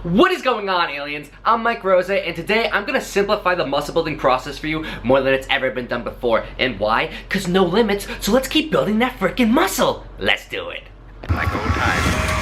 What is going on, aliens? I'm Mike Rosa, and today I'm gonna simplify the muscle building process for you more than it's ever been done before. And why? Cause no limits, so let's keep building that freaking muscle. Let's do it. Like old times.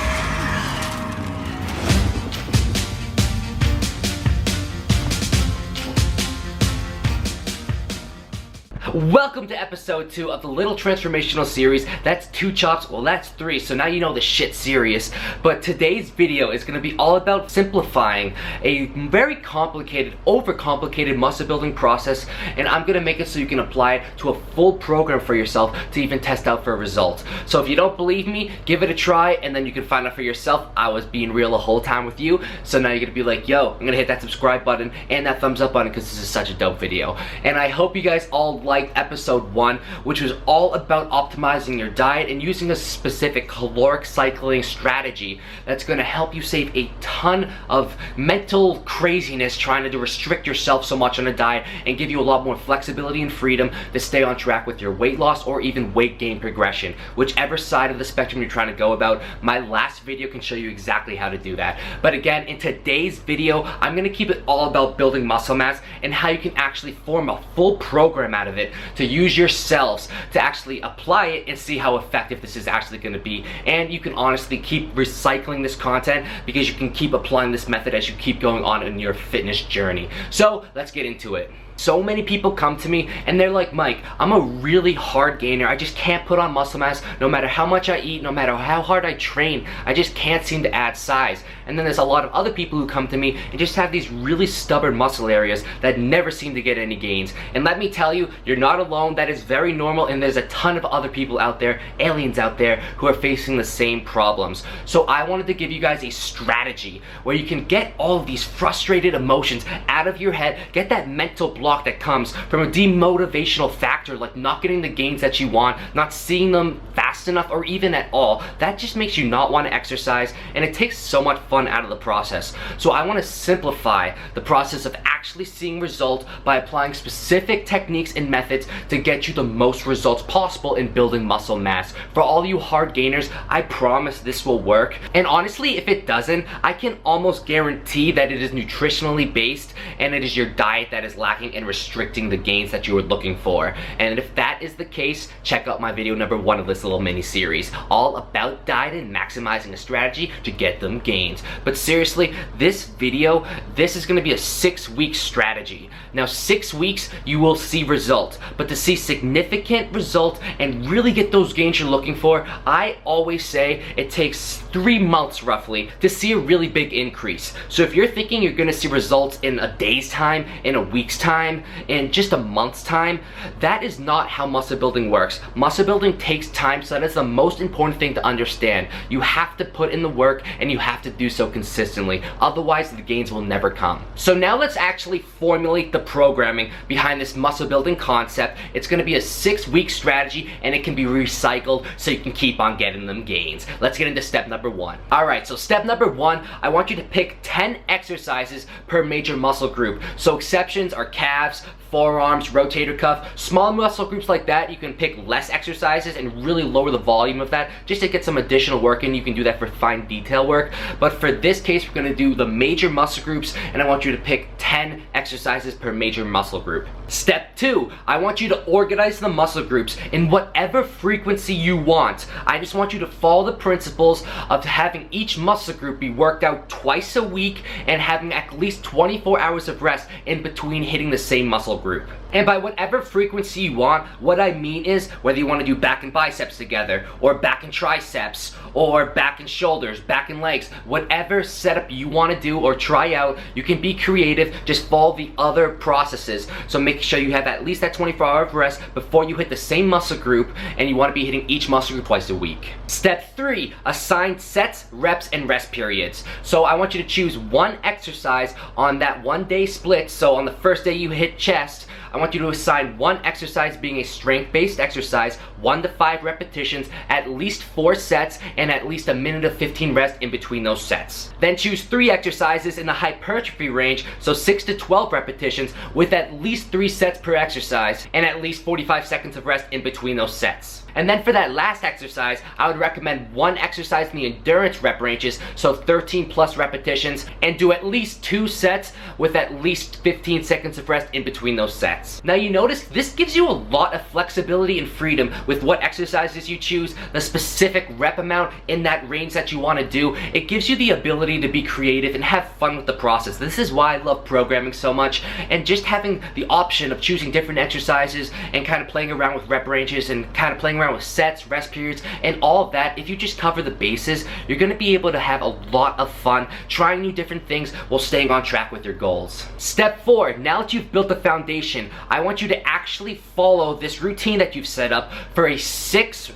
Welcome to episode 2 of the little transformational series. That's 2 chops, well that's 3, so now you know the shit's serious. But today's video is gonna be all about simplifying a very complicated, overcomplicated muscle building process, and I'm gonna make it so you can apply it to a full program for yourself to even test out for a result. So if you don't believe me, give it a try, and then you can find out for yourself. I was being real the whole time with you, so now you're gonna be like, yo, I'm gonna hit that subscribe button and that thumbs up button because this is such a dope video. And I hope you guys all liked episode 1, which was all about optimizing your diet and using a specific caloric cycling strategy that's going to help you save a ton of mental craziness trying to restrict yourself so much on a diet and give you a lot more flexibility and freedom to stay on track with your weight loss or even weight gain progression. Whichever side of the spectrum you're trying to go about, my last video can show you exactly how to do that. But again, in today's video, I'm going to keep it all about building muscle mass and how you can actually form a full program out of it to use yourselves to actually apply it and see how effective this is actually going to be. And you can honestly keep recycling this content because you can keep applying this method as you keep going on in your fitness journey. So let's get into it. So many people come to me and they're like, Mike, I'm a really hard gainer. I just can't put on muscle mass no matter how much I eat, no matter how hard I train. I just can't seem to add size. And then there's a lot of other people who come to me and just have these really stubborn muscle areas that never seem to get any gains. And let me tell you, you're not alone. That is very normal, and there's a ton of other people out there, aliens out there, who are facing the same problems. So I wanted to give you guys a strategy where you can get all of these frustrated emotions out of your head, get that mental block that comes from a demotivational factor like not getting the gains that you want, not seeing them fast enough or even at all. That just makes you not want to exercise, and it takes so much fun out of the process. So I want to simplify the process of actually seeing results by applying specific techniques and methods to get you the most results possible in building muscle mass. For all you hard gainers, I promise this will work. And honestly, if it doesn't, I can almost guarantee that it is nutritionally based and it is your diet that is lacking and restricting the gains that you were looking for. And if that is the case, check out my video number 1 of this little mini series, all about diet and maximizing a strategy to get them gains. But seriously, this video, this is going to be a 6-week strategy. Now 6 weeks you will see results, but to see significant results and really get those gains you're looking for, I always say it takes 3 months roughly to see a really big increase. So if you're thinking you're going to see results in a day's time, in a week's time, in just a month's time, that is not how muscle building works. Muscle building takes time, so that is the most important thing to understand. You have to put in the work and you have to do so consistently, otherwise the gains will never come. So now let's actually formulate the programming behind this muscle building concept. It's going to be a 6-week strategy, and it can be recycled so you can keep on getting them gains. Let's get into step number 1. Alright, so step number 1, I want you to pick 10 exercises per major muscle group. So exceptions are calves, forearms, rotator cuff. Small muscle groups like that, you can pick less exercises and really lower the volume of that just to get some additional work in. You can do that for fine detail work. But for this case, we're going to do the major muscle groups, and I want you to pick 10 exercises per major muscle group. Step 2, I want you to organize the muscle groups in whatever frequency you want. I just want you to follow the principles of having each muscle group be worked out twice a week and having at least 24 hours of rest in between hitting the same muscle group. And by whatever frequency you want, what I mean is whether you want to do back and biceps together, or back and triceps, or back and shoulders, back and legs, whatever setup you want to do or try out, you can be creative, just follow the other processes. So make sure you have at least that 24-hour of rest before you hit the same muscle group, and you want to be hitting each muscle group twice a week. Step 3, assign sets, reps, and rest periods. So I want you to choose one exercise on that 1-day split. So on the first day you hit chest, I want you to assign one exercise being a strength-based exercise, 1 to 5 repetitions, at least 4 sets, and at least a minute of 15 rest in between those sets. Then choose 3 exercises in the hypertrophy range, so 6 to 12 repetitions with at least 3 sets per exercise, and at least 45 seconds of rest in between those sets. And then for that last exercise, I would recommend one exercise in the endurance rep ranges, so 13 plus repetitions, and do at least 2 sets with at least 15 seconds of rest in between those sets. Now you notice this gives you a lot of flexibility and freedom with what exercises you choose, the specific rep amount in that range that you want to do. It gives you the ability to be creative and have fun with the process. This is why I love programming so much, and just having the option of choosing different exercises and kind of playing around with rep ranges and kind of playing around with sets, rest periods, and all of that. If you just cover the bases, you're going to be able to have a lot of fun trying new different things while staying on track with your goals. Step 4, now that you've built the foundation, I want you to actually follow this routine that you've set up for a 6-week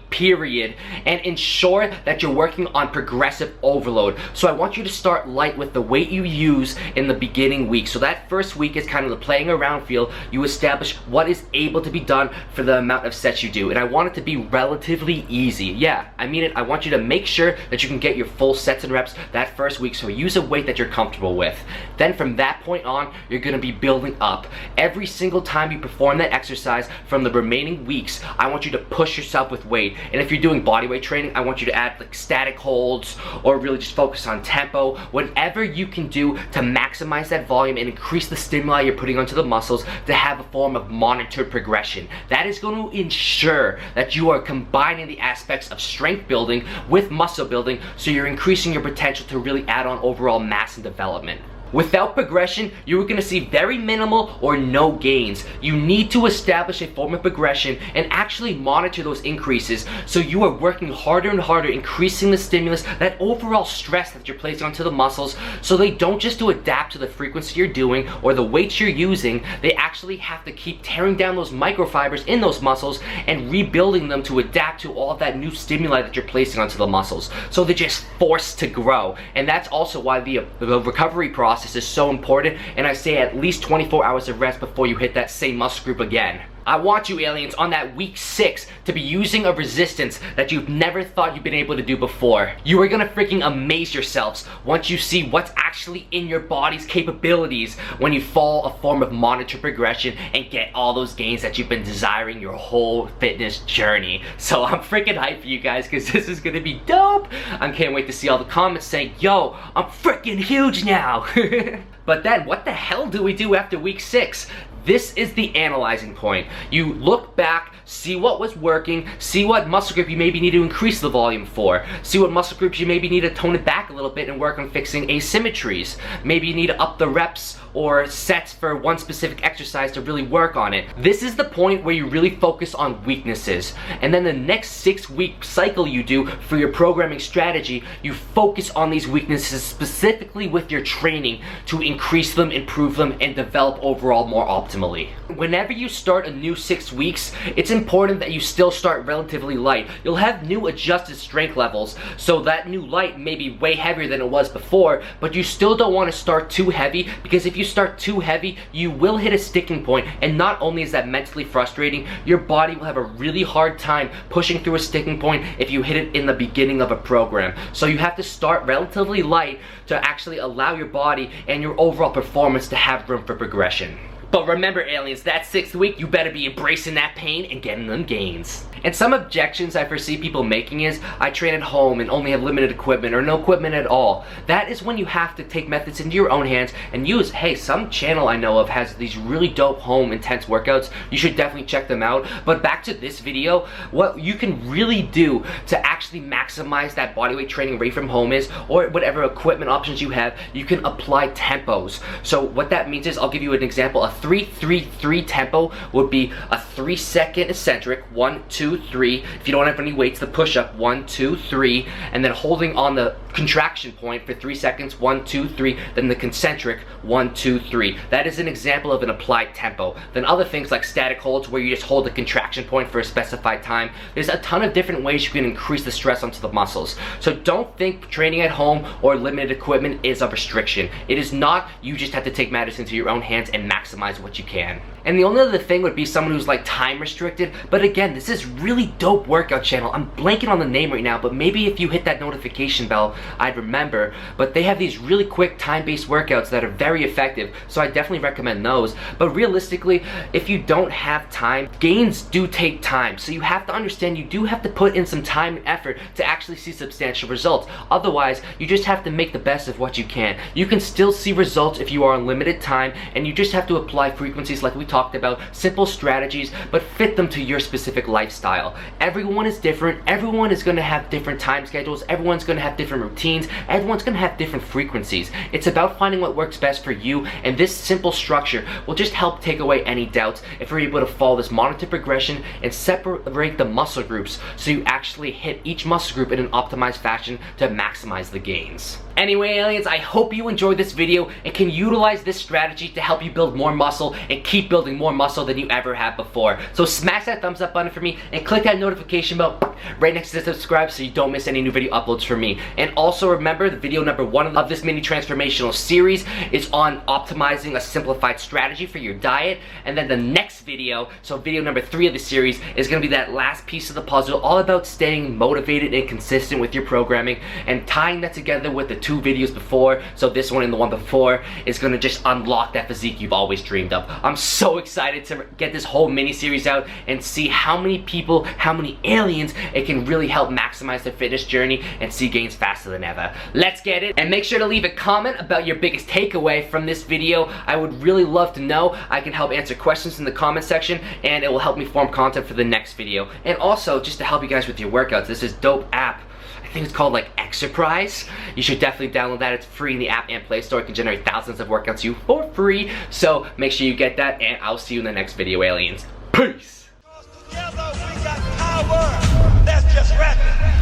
period and ensure that you're working on progressive overload. So I want you to start light with the weight you use in the beginning week. So that first week is kind of the playing around feel. You establish what is able to be done for the amount of sets you do, and I want it to be relatively easy. Yeah, I mean it. I want you to make sure that you can get your full sets and reps that first week, so use a weight that you're comfortable with. Then from that point on, you're going to be building up. Every single time you perform that exercise from the remaining weeks, I want you to push yourself with weight. And if you're doing bodyweight training, I want you to add like static holds or really just focus on tempo. Whatever you can do to maximize that volume and increase the stimuli you're putting onto the muscles to have a form of monitored progression. That is going to ensure that you are combining the aspects of strength building with muscle building, so you're increasing your potential to really add on overall mass and development. Without progression, you are going to see very minimal or no gains. You need to establish a form of progression and actually monitor those increases, so you are working harder and harder, increasing the stimulus, that overall stress that you're placing onto the muscles, so they don't just to adapt to the frequency you're doing or the weights you're using. They actually have to keep tearing down those microfibers in those muscles and rebuilding them to adapt to all of that new stimuli that you're placing onto the muscles. So they're just forced to grow. And that's also why the recovery process is so important, and I say at least 24 hours of rest before you hit that same muscle group again. I want you aliens on that week 6 to be using a resistance that you've never thought you've been able to do before. You are gonna freaking amaze yourselves once you see what's actually in your body's capabilities when you follow a form of monitor progression and get all those gains that you've been desiring your whole fitness journey. So I'm freaking hyped for you guys, because this is gonna be dope. I can't wait to see all the comments saying, yo, I'm freaking huge now. But then what the hell do we do after week 6? This is the analyzing point. You look back, see what was working, see what muscle group you maybe need to increase the volume for, see what muscle groups you maybe need to tone it back a little bit and work on fixing asymmetries. Maybe you need to up the reps or sets for one specific exercise to really work on it. This is the point where you really focus on weaknesses. And then the next 6-week cycle you do for your programming strategy, you focus on these weaknesses specifically with your training to increase them, improve them, and develop overall more optimally. Whenever you start a new 6 weeks, it's important that you still start relatively light. You'll have new adjusted strength levels, so that new light may be way heavier than it was before, but you still don't want to start too heavy, because if you start too heavy, you will hit a sticking point, and not only is that mentally frustrating, your body will have a really hard time pushing through a sticking point if you hit it in the beginning of a program. So you have to start relatively light to actually allow your body and your overall performance to have room for progression. But remember, aliens, that 6th week, you better be embracing that pain and getting them gains. And some objections I foresee people making is, I train at home and only have limited equipment or no equipment at all. That is when you have to take methods into your own hands and use, hey, some channel I know of has these really dope home intense workouts. You should definitely check them out. But back to this video, what you can really do to actually maximize that bodyweight training right from home is, or whatever equipment options you have, you can apply tempos. So what that means is, I'll give you an example. A 3-3-3 tempo would be a 3-second eccentric, 1, 2, 3. If you don't have any weights, the push-up, 1, 2, 3, and then holding on the contraction point for 3 seconds, 1, 2, 3, then the concentric, 1, 2, 3. That is an example of an applied tempo. Then other things like static holds, where you just hold the contraction point for a specified time. There's a ton of different ways you can increase the stress onto the muscles. So don't think training at home or limited equipment is a restriction. It is not. You just have to take matters into your own hands and maximize what you can. And the only other thing would be someone who's like time restricted. But again, this is really dope workout channel. I'm blanking on the name right now, but maybe if you hit that notification bell, I'd remember. But they have these really quick time-based workouts that are very effective, so I definitely recommend those. But realistically, if you don't have time, gains do take time. So you have to understand you do have to put in some time and effort to actually see substantial results. Otherwise, you just have to make the best of what you can. You can still see results if you are on limited time, and you just have to apply frequencies like we talked about, simple strategies, but fit them to your specific lifestyle. Everyone is different. Everyone is going to have different time schedules. Everyone's going to have different routines. Everyone's going to have different frequencies. It's about finding what works best for you, and this simple structure will just help take away any doubts if we're able to follow this monitor progression and separate the muscle groups so you actually hit each muscle group in an optimized fashion to maximize the gains. Anyway, aliens, I hope you enjoyed this video and can utilize this strategy to help you build more muscle and keep building more muscle than you ever have before. So smash that thumbs up button for me and click that notification bell right next to subscribe so you don't miss any new video uploads from me. And also remember, the video number 1 of this mini transformational series is on optimizing a simplified strategy for your diet. And then the next video, so video number 3 of the series, is going to be that last piece of the puzzle, all about staying motivated and consistent with your programming and tying that together with the 2 videos before. So this one and the one before is going to just unlock that physique you've always dreamed of. I'm so excited to get this whole mini series out and see how many people, how many aliens it can really help maximize their fitness journey and see gains faster than ever. Let's get it, and make sure to leave a comment about your biggest takeaway from this video. I would really love to know. I can help answer questions in the comment section, and it will help me form content for the next video. And also, just to help you guys with your workouts, this is dope app. I think it's called like Exerprise. You should definitely download that. It's free in the App and Play Store. It can generate thousands of workouts to you for free. So make sure you get that, and I'll see you in the next video, aliens. Peace! Together we got power. That's just rapping.